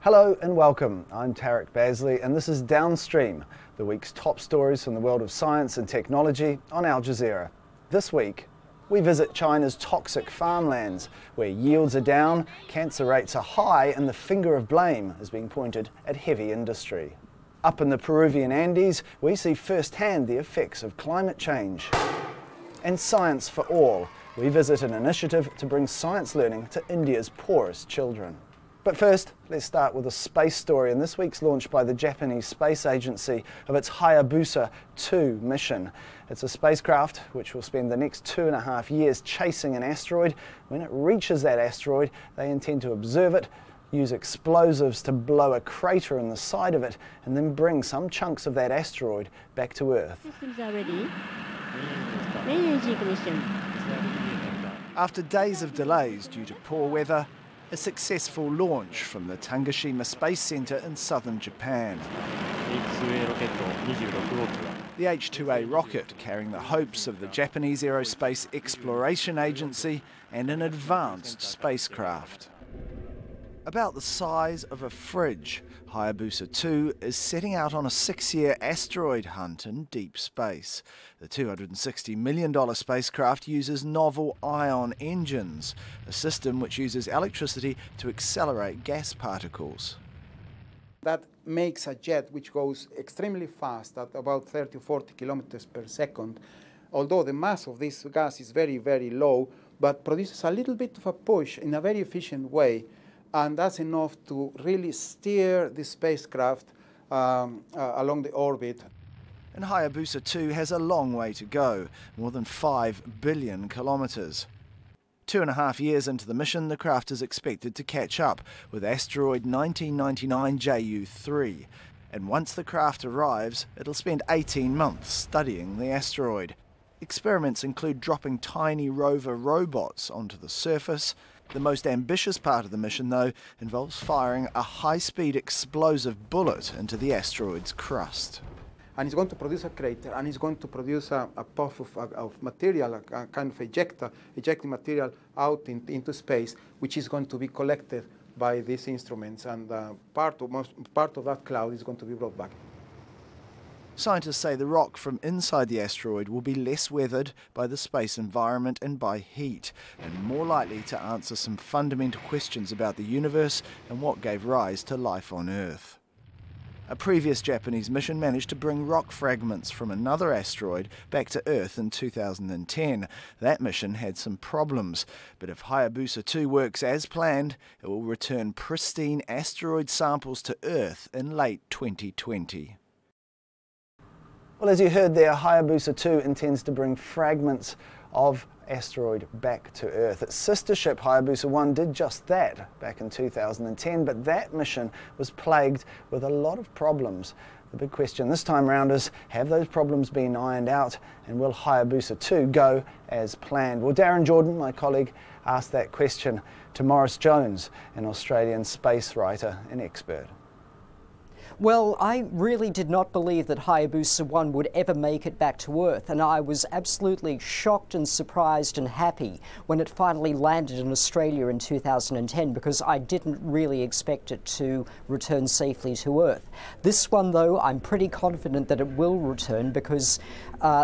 Hello and welcome. I'm Tarek Bazley and this is Downstream, the week's top stories from the world of science and technology on Al Jazeera. This week, we visit China's toxic farmlands, where yields are down, cancer rates are high, and the finger of blame is being pointed at heavy industry. Up in the Peruvian Andes, we see firsthand the effects of climate change. And Science for All, we visit an initiative to bring science learning to India's poorest children. But first, let's start with a space story, and this week's launch by the Japanese Space Agency of its Hayabusa 2 mission. It's a spacecraft which will spend the next 2.5 years chasing an asteroid. When it reaches that asteroid, they intend to observe it, use explosives to blow a crater in the side of it, and then bring some chunks of that asteroid back to Earth. Systems are ready. Main ignition. After days of delays due to poor weather, a successful launch from the Tanegashima Space Center in southern Japan. The H-2A rocket, carrying the hopes of the Japanese Aerospace Exploration Agency and an advanced spacecraft. About the size of a fridge, Hayabusa 2 is setting out on a 6-year asteroid hunt in deep space. The $260 million spacecraft uses novel ion engines, a system which uses electricity to accelerate gas particles. That makes a jet which goes extremely fast at about 30 or 40 kilometers per second, although the mass of this gas is very, very low, but produces a little bit of a push in a very efficient way. And that's enough to really steer the spacecraft along the orbit. And Hayabusa 2 has a long way to go, more than 5 billion kilometers. 2.5 years into the mission, the craft is expected to catch up with asteroid 1999 JU3. And once the craft arrives, it'll spend 18 months studying the asteroid. Experiments include dropping tiny rover robots onto the surface. The most ambitious part of the mission, though, involves firing a high-speed explosive bullet into the asteroid's crust. And it's going to produce a crater, and it's going to produce a puff of material, a kind of ejecting material out into space, which is going to be collected by these instruments, and part of that cloud is going to be brought back. Scientists say the rock from inside the asteroid will be less weathered by the space environment and by heat, and more likely to answer some fundamental questions about the universe and what gave rise to life on Earth. A previous Japanese mission managed to bring rock fragments from another asteroid back to Earth in 2010. That mission had some problems, but if Hayabusa 2 works as planned, it will return pristine asteroid samples to Earth in late 2020. Well, as you heard there, Hayabusa 2 intends to bring fragments of asteroid back to Earth. Its sister ship, Hayabusa 1, did just that back in 2010, but that mission was plagued with a lot of problems. The big question this time round is, have those problems been ironed out, and will Hayabusa 2 go as planned? Well, Darren Jordan, my colleague, asked that question to Maurice Jones, an Australian space writer and expert. Well, I really did not believe that Hayabusa 1 would ever make it back to Earth, and I was absolutely shocked and surprised and happy when it finally landed in Australia in 2010, because I didn't really expect it to return safely to Earth. This one, though, I'm pretty confident that it will return, because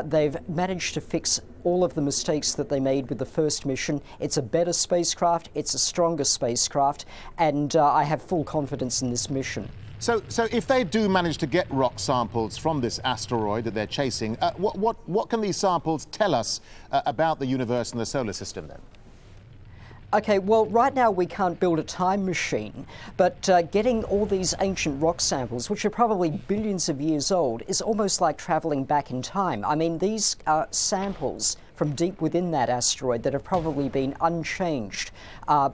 they've managed to fix all of the mistakes that they made with the first mission. It's a better spacecraft, it's a stronger spacecraft, and I have full confidence in this mission. So if they do manage to get rock samples from this asteroid that they're chasing, what can these samples tell us about the universe and the solar system then? Okay, well, right now we can't build a time machine, but getting all these ancient rock samples, which are probably billions of years old, is almost like travelling back in time. I mean, these are samples from deep within that asteroid that have probably been unchanged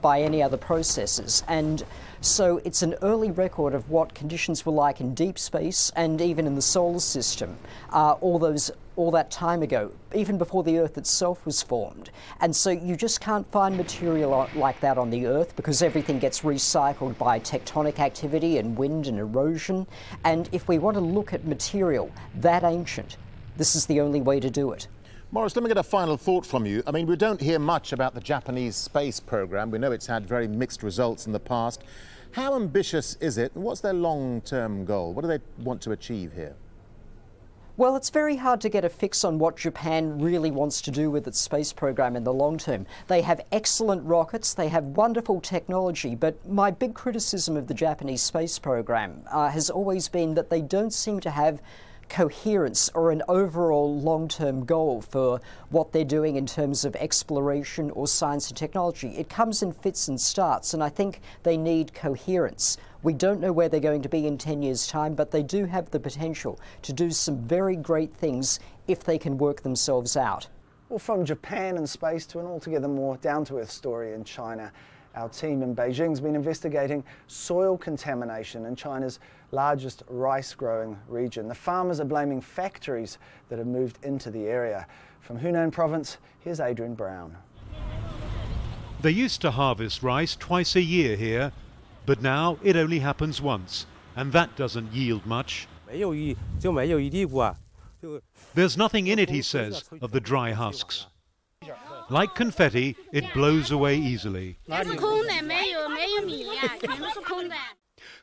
by any other processes. And so it's an early record of what conditions were like in deep space and even in the solar system all that time ago, even before the Earth itself was formed. And so you just can't find material like that on the Earth, because everything gets recycled by tectonic activity and wind and erosion. And if we want to look at material that ancient, this is the only way to do it. Maurice, let me get a final thought from you. I mean, we don't hear much about the Japanese space program. We know it's had very mixed results in the past. How ambitious is it, and what's their long-term goal? What do they want to achieve here? Well, it's very hard to get a fix on what Japan really wants to do with its space program in the long term. They have excellent rockets, they have wonderful technology, but my big criticism of the Japanese space program has always been that they don't seem to have coherence or an overall long-term goal for what they're doing in terms of exploration or science and technology. It comes in fits and starts, and I think they need coherence. We don't know where they're going to be in 10 years' time, but they do have the potential to do some very great things if they can work themselves out. Well, from Japan and space to an altogether more down-to-earth story in China. Our team in Beijing's been investigating soil contamination in China's largest rice-growing region. The farmers are blaming factories that have moved into the area. From Hunan province, here's Adrian Brown. They used to harvest rice twice a year here, but now it only happens once, and that doesn't yield much. There's nothing in it, he says, of the dry husks. Like confetti, it blows away easily.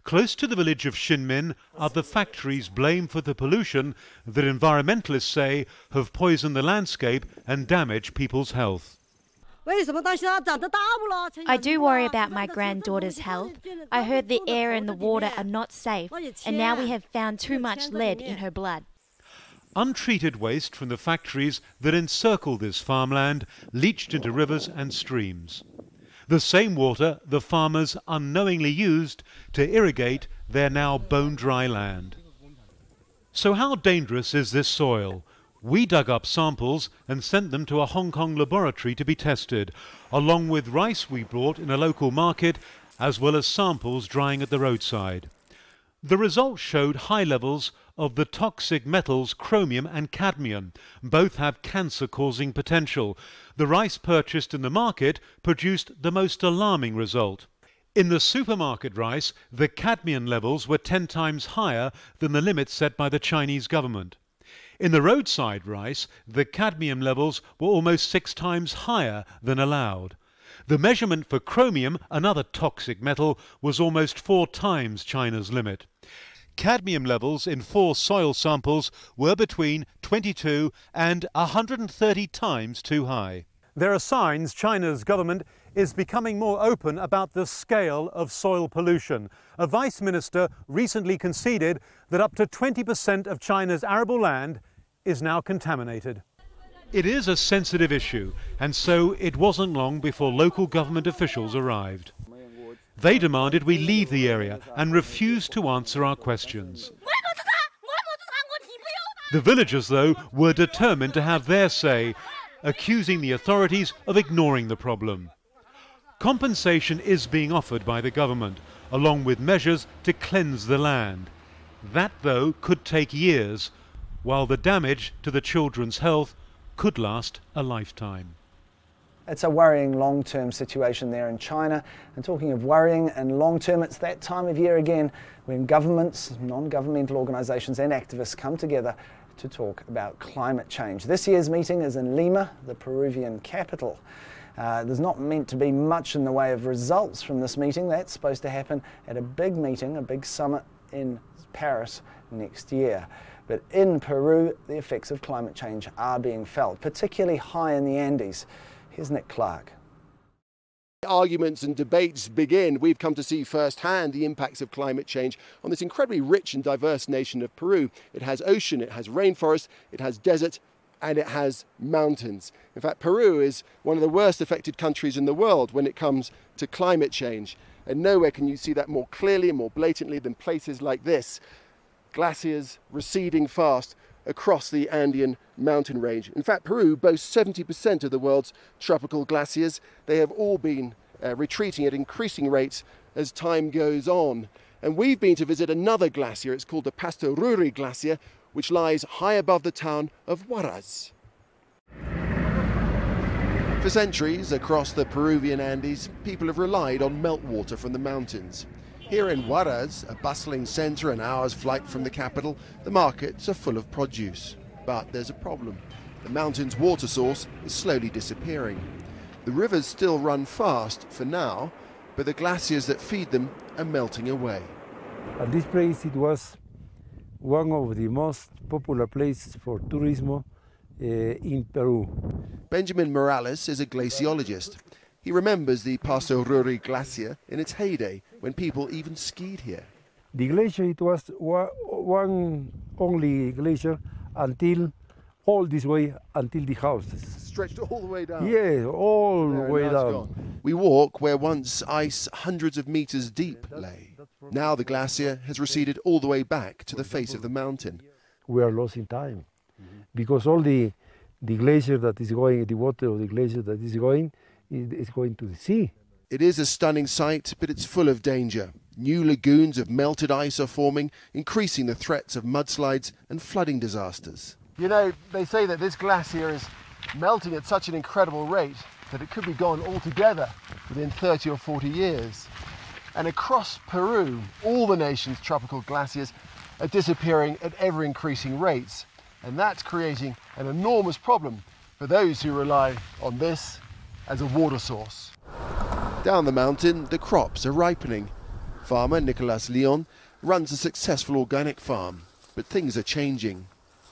Close to the village of Shinmin are the factories blamed for the pollution that environmentalists say have poisoned the landscape and damaged people's health. I do worry about my granddaughter's health. I heard the air and the water are not safe, and now we have found too much lead in her blood. Untreated waste from the factories that encircle this farmland leached into rivers and streams. The same water the farmers unknowingly used to irrigate their now bone-dry land. So how dangerous is this soil? We dug up samples and sent them to a Hong Kong laboratory to be tested, along with rice we bought in a local market, as well as samples drying at the roadside. The results showed high levels of the toxic metals chromium and cadmium. Both have cancer-causing potential. The rice purchased in the market produced the most alarming result. In the supermarket rice, the cadmium levels were 10 times higher than the limit set by the Chinese government. In the roadside rice, the cadmium levels were almost 6 times higher than allowed. The measurement for chromium, another toxic metal, was almost 4 times China's limit. Cadmium levels in 4 soil samples were between 22 and 130 times too high. There are signs China's government is becoming more open about the scale of soil pollution. A vice minister recently conceded that up to 20% of China's arable land is now contaminated. It is a sensitive issue, and so it wasn't long before local government officials arrived. They demanded we leave the area and refused to answer our questions. The villagers, though, were determined to have their say, accusing the authorities of ignoring the problem. Compensation is being offered by the government, along with measures to cleanse the land. That, though, could take years, while the damage to the children's health could last a lifetime. It's a worrying long-term situation there in China. And talking of worrying and long-term, it's that time of year again when governments, non-governmental organisations and activists come together to talk about climate change. This year's meeting is in Lima, the Peruvian capital. There's not meant to be much in the way of results from this meeting. That's supposed to happen at a big meeting, a big summit in Paris next year. But in Peru, the effects of climate change are being felt, particularly high in the Andes. Here's Nick Clark. Arguments and debates begin. We've come to see firsthand the impacts of climate change on this incredibly rich and diverse nation of Peru. It has ocean, it has rainforest, it has desert, and it has mountains. In fact, Peru is one of the worst affected countries in the world when it comes to climate change. And nowhere can you see that more clearly and more blatantly than places like this. Glaciers receding fast across the Andean mountain range. In fact, Peru boasts 70% of the world's tropical glaciers. They have all been retreating at increasing rates as time goes on. And we've been to visit another glacier. It's called the Pastoruri Glacier, which lies high above the town of Huaraz. For centuries, across the Peruvian Andes, people have relied on meltwater from the mountains. Here in Huaraz, a bustling centre an hour's flight from the capital, the markets are full of produce. But there's a problem. The mountain's water source is slowly disappearing. The rivers still run fast for now, but the glaciers that feed them are melting away. And this place, it was one of the most popular places for tourism in Peru. Benjamin Morales is a glaciologist. He remembers the Paso Ruri glacier in its heyday, when people even skied here. The glacier, it was one only glacier until all this way, until the houses. Stretched all the way down? Yeah, all the way down. We walk where once ice hundreds of meters deep lay. Now the glacier has receded all the way back to the face of the mountain. We are losing time because all the glacier that is going, the water of the glacier that is going to the sea. It is a stunning sight, but it's full of danger. New lagoons of melted ice are forming, increasing the threats of mudslides and flooding disasters. You know, they say that this glacier is melting at such an incredible rate that it could be gone altogether within 30 or 40 years. And across Peru, all the nation's tropical glaciers are disappearing at ever-increasing rates. And that's creating an enormous problem for those who rely on this as a water source. Down the mountain, the crops are ripening. Farmer Nicolas Leon runs a successful organic farm, but things are changing.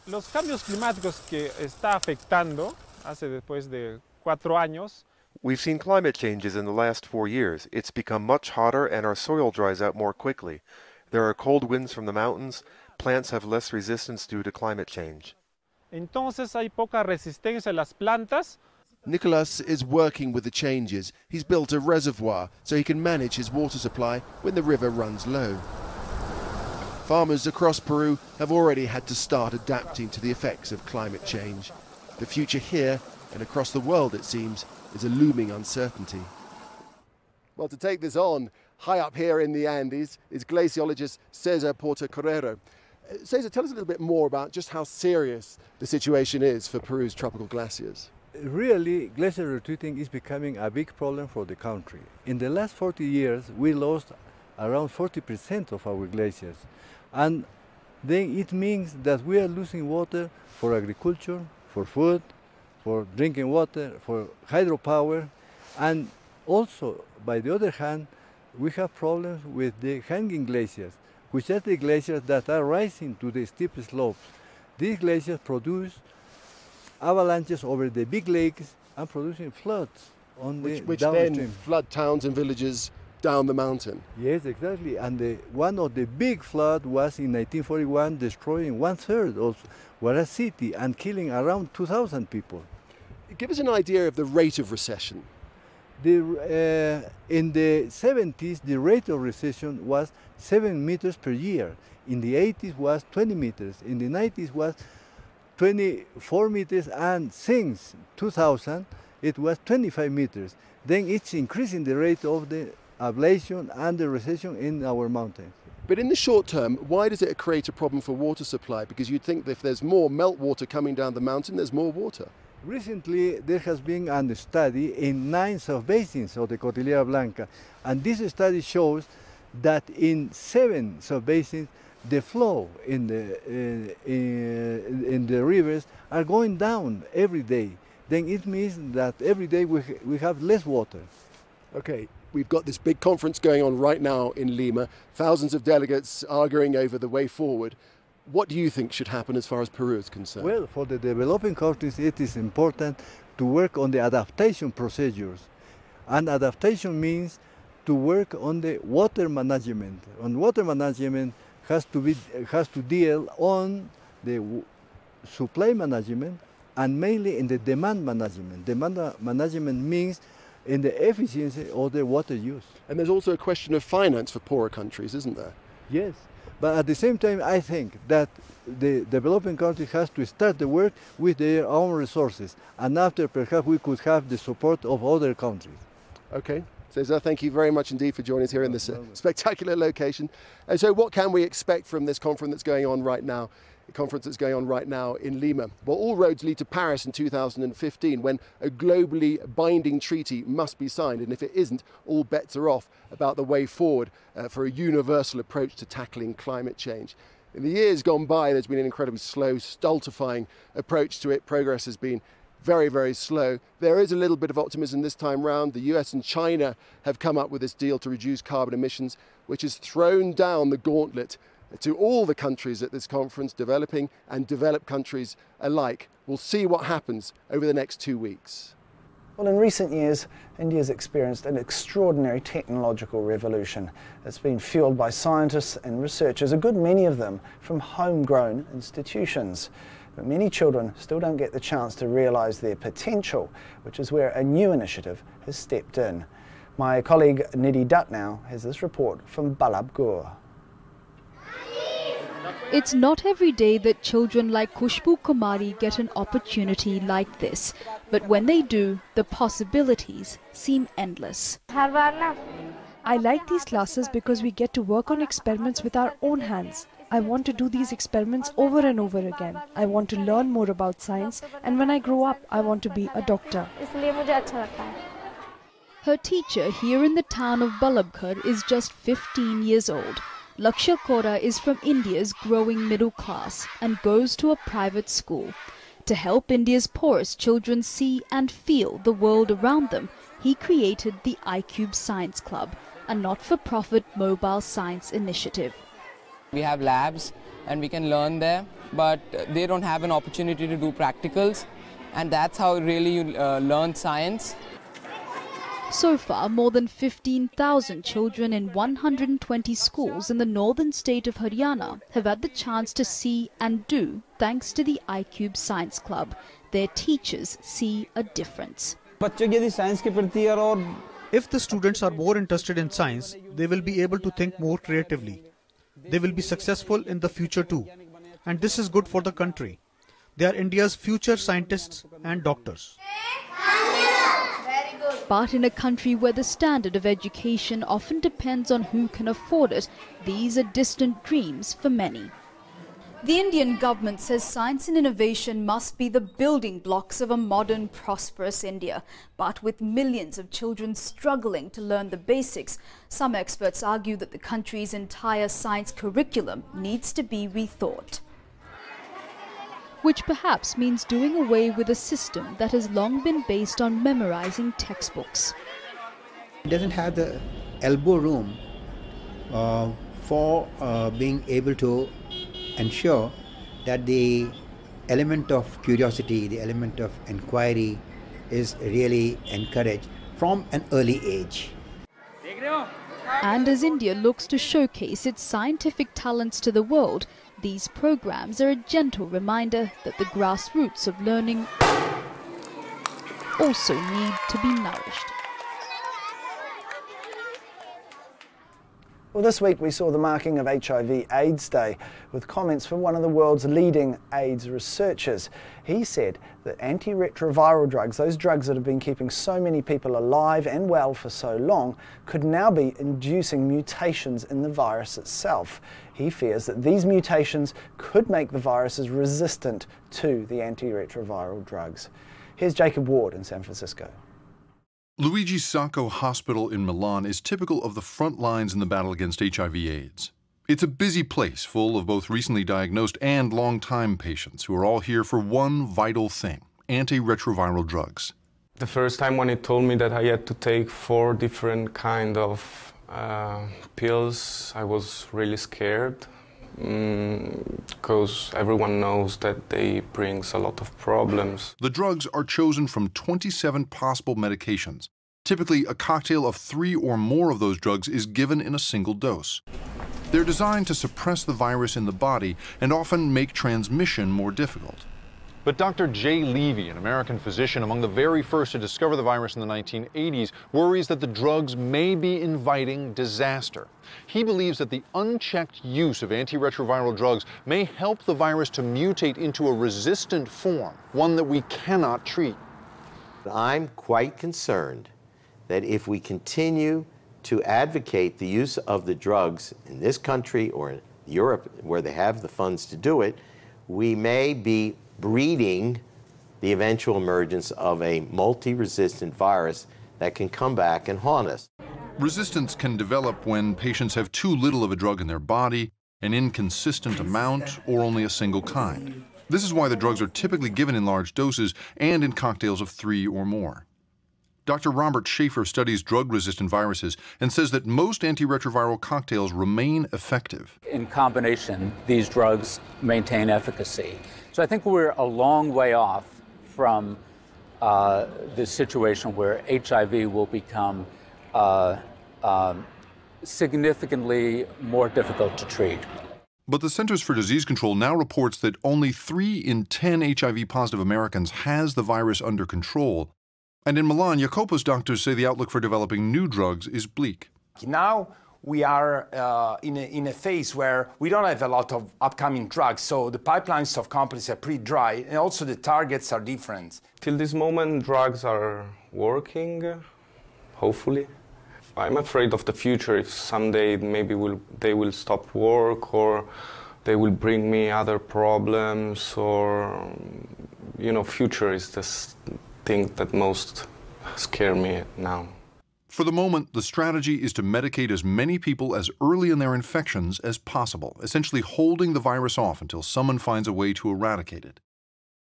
Los cambios climáticos que está afectando hace después de 4 años. We've seen climate changes in the last 4 years. It's become much hotter and our soil dries out more quickly. There are cold winds from the mountains. Plants have less resistance due to climate change. Entonces hay poca resistencia en las plantas. Nicolas is working with the changes. He's built a reservoir so he can manage his water supply when the river runs low. Farmers across Peru have already had to start adapting to the effects of climate change. The future here and across the world, it seems, is a looming uncertainty. Well, to take this on, high up here in the Andes is glaciologist Cesar Portocarrero. Cesar, tell us a little bit more about just how serious the situation is for Peru's tropical glaciers. Really, glacier retreating is becoming a big problem for the country. In the last 40 years, we lost around 40% of our glaciers. And then it means that we are losing water for agriculture, for food, for drinking water, for hydropower. And also, by the other hand, we have problems with the hanging glaciers, which are the glaciers that are rising to the steep slopes. These glaciers produce avalanches over the big lakes and producing floods on the which downstream. Then flood towns and villages down the mountain. Yes, exactly. And one of the big floods was in 1941, destroying 1/3 of Huaraz city and killing around 2,000 people. Give us an idea of the rate of recession. In the 70s, the rate of recession was 7 meters per year. In the 80s was 20 meters. In the 90s was 24 meters, and since 2000 it was 25 meters. Then it's increasing the rate of the ablation and the recession in our mountains. But in the short term, why does it create a problem for water supply? Because you'd think that if there's more meltwater coming down the mountain, there's more water. Recently, there has been a study in 9 sub-basins of the Cordillera Blanca, and this study shows that in 7 sub-basins, the flow in the rivers are going down every day. Then it means that every day we have less water. Okay, we've got this big conference going on right now in Lima, thousands of delegates arguing over the way forward. What do you think should happen as far as Peru is concerned? Well, for the developing countries, it is important to work on the adaptation procedures. And adaptation means to work on the water management. And water management has to deal on the supply management and mainly in the demand management. Demand management means in the efficiency of the water use. And there's also a question of finance for poorer countries, isn't there? Yes, but at the same time, I think that the developing country has to start the work with their own resources, and after perhaps we could have the support of other countries. Okay. Cesar, thank you very much indeed for joining us here in this spectacular location. And so what can we expect from this conference that's going on right now? The conference that's going on right now in Lima. Well, all roads lead to Paris in 2015, when a globally binding treaty must be signed. And if it isn't, all bets are off about the way forward for a universal approach to tackling climate change. In the years gone by, there's been an incredibly slow, stultifying approach to it. Progress has been very, very slow. There is a little bit of optimism this time round. The US and China have come up with this deal to reduce carbon emissions, which has thrown down the gauntlet to all the countries at this conference, developing and developed countries alike. We'll see what happens over the next 2 weeks. Well, in recent years, India's experienced an extraordinary technological revolution. It's been fueled by scientists and researchers, a good many of them from homegrown institutions. But many children still don't get the chance to realise their potential, which is where a new initiative has stepped in. My colleague Nidhi Dutt now has this report from Balabhgarh. It's not every day that children like Khushbu Kumari get an opportunity like this. But when they do, the possibilities seem endless. I like these classes because we get to work on experiments with our own hands. I want to do these experiments over and over again. I want to learn more about science, and when I grow up, I want to be a doctor. Her teacher here in the town of Balabhgarh is just 15 years old. Lakshya Kora is from India's growing middle class and goes to a private school. To help India's poorest children see and feel the world around them, he created the iCube Science Club, a not-for-profit mobile science initiative. We have labs and we can learn there, but they don't have an opportunity to do practicals, and that's how really you learn science. So far, more than 15,000 children in 120 schools in the northern state of Haryana have had the chance to see and do thanks to the iCube Science Club. Their teachers see a difference. If the students are more interested in science, they will be able to think more creatively. They will be successful in the future too. And this is good for the country. They are India's future scientists and doctors. But in a country where the standard of education often depends on who can afford it, these are distant dreams for many. The Indian government says science and innovation must be the building blocks of a modern, prosperous India. But with millions of children struggling to learn the basics, some experts argue that the country's entire science curriculum needs to be rethought. Which perhaps means doing away with a system that has long been based on memorizing textbooks. It doesn't have the elbow room for being able to ensure that the element of curiosity, the element of inquiry is really encouraged from an early age. And as India looks to showcase its scientific talents to the world, these programs are a gentle reminder that the grassroots of learning also need to be nourished. Well, this week we saw the marking of HIV/AIDS Day with comments from one of the world's leading AIDS researchers. He said that antiretroviral drugs, those drugs that have been keeping so many people alive and well for so long, could now be inducing mutations in the virus itself. He fears that these mutations could make the viruses resistant to the antiretroviral drugs. Here's Jacob Ward in San Francisco. Luigi Sacco Hospital in Milan is typical of the front lines in the battle against HIV/AIDS. It's a busy place full of both recently diagnosed and long-time patients who are all here for one vital thing: antiretroviral drugs. The first time when he told me that I had to take 4 different kind of pills, I was really scared because everyone knows that they brings a lot of problems. The drugs are chosen from 27 possible medications. Typically, a cocktail of 3 or more of those drugs is given in a single dose. They're designed to suppress the virus in the body and often make transmission more difficult. But Dr. Jay Levy, an American physician among the very first to discover the virus in the 1980s, worries that the drugs may be inviting disaster. He believes that the unchecked use of antiretroviral drugs may help the virus to mutate into a resistant form, one that we cannot treat. I'm quite concerned that if we continue to advocate the use of the drugs in this country or in Europe, where they have the funds to do it, we may be breeding the eventual emergence of a multi-resistant virus that can come back and haunt us. Resistance can develop when patients have too little of a drug in their body an inconsistent amount, or only a single kind. This is why the drugs are typically given in large doses and in cocktails of 3 or more. Dr. Robert Schaefer studies drug-resistant viruses and says that most antiretroviral cocktails remain effective. In combination, these drugs maintain efficacy. So I think we're a long way off from the situation where HIV will become significantly more difficult to treat. But the Centers for Disease Control now reports that only 3 in 10 HIV-positive Americans has the virus under control. And in Milan, Jacopo's doctors say the outlook for developing new drugs is bleak. Now we are in a phase where we don't have a lot of upcoming drugs, so the pipelines of companies are pretty dry, and also the targets are different. Till this moment, drugs are working, hopefully. I'm afraid of the future, if someday maybe they will stop work, or they will bring me other problems, or, future is this thing that most scare me now. For the moment, the strategy is to medicate as many people as early in their infections as possible, essentially holding the virus off until someone finds a way to eradicate it.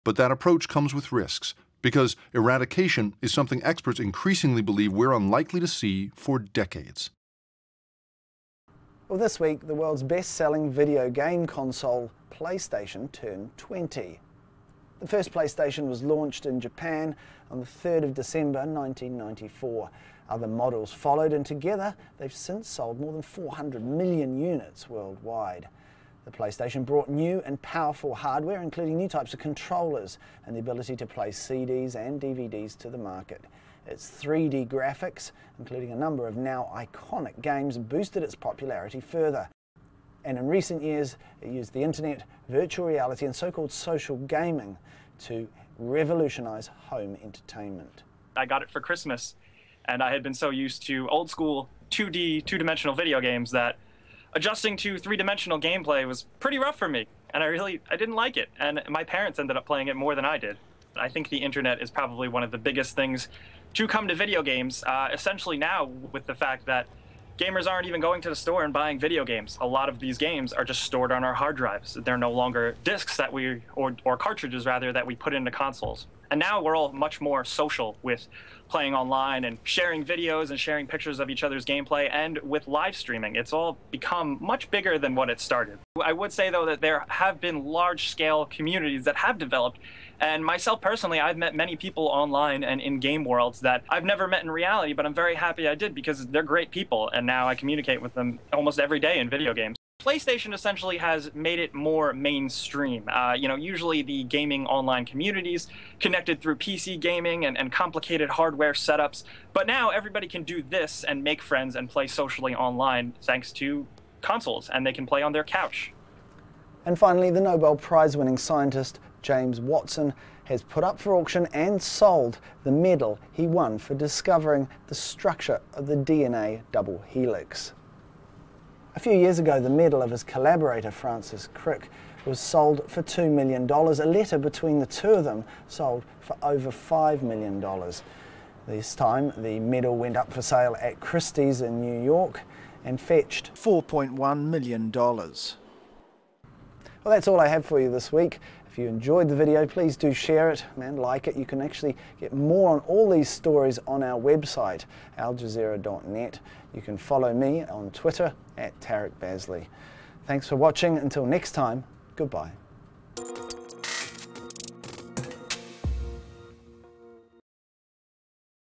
But that approach comes with risks, because eradication is something experts increasingly believe we're unlikely to see for decades. Well, this week, the world's best-selling video game console, PlayStation, turned 20. The first PlayStation was launched in Japan on the 3rd of December 1994. Other models followed, and together they've since sold more than 400 million units worldwide. The PlayStation brought new and powerful hardware, including new types of controllers and the ability to play CDs and DVDs to the market. Its 3D graphics, including a number of now iconic games, boosted its popularity further. And in recent years, it used the internet, virtual reality and so-called social gaming to revolutionize home entertainment. I got it for Christmas, and I had been so used to old school 2D, two-dimensional video games that adjusting to three-dimensional gameplay was pretty rough for me, and I didn't like it, and my parents ended up playing it more than I did. I think the internet is probably one of the biggest things to come to video games, essentially now with the fact that gamers aren't even going to the store and buying video games. A lot of these games are just stored on our hard drives. They're no longer discs that or cartridges rather, that we put into consoles. And now we're all much more social with playing online and sharing videos and sharing pictures of each other's gameplay, and with live streaming. It's all become much bigger than what it started. I would say, though, that there have been large-scale communities that have developed, and myself personally, I've met many people online and in game worlds that I've never met in reality, but I'm very happy I did, because they're great people, and now I communicate with them almost every day in video games. PlayStation essentially has made it more mainstream. Usually the gaming online communities connected through PC gaming and complicated hardware setups, but now everybody can do this and make friends and play socially online thanks to consoles, and they can play on their couch. And finally, the Nobel Prize-winning scientist James Watson has put up for auction and sold the medal he won for discovering the structure of the DNA double helix. A few years ago, the medal of his collaborator Francis Crick was sold for $2 million. A letter between the two of them sold for over $5 million. This time, the medal went up for sale at Christie's in New York and fetched $4.1 million. Well, that's all I have for you this week. If you enjoyed the video, please do share it and like it. You can actually get more on all these stories on our website, aljazeera.net. You can follow me on Twitter @Tarek Basley. Thanks for watching. Until next time, goodbye.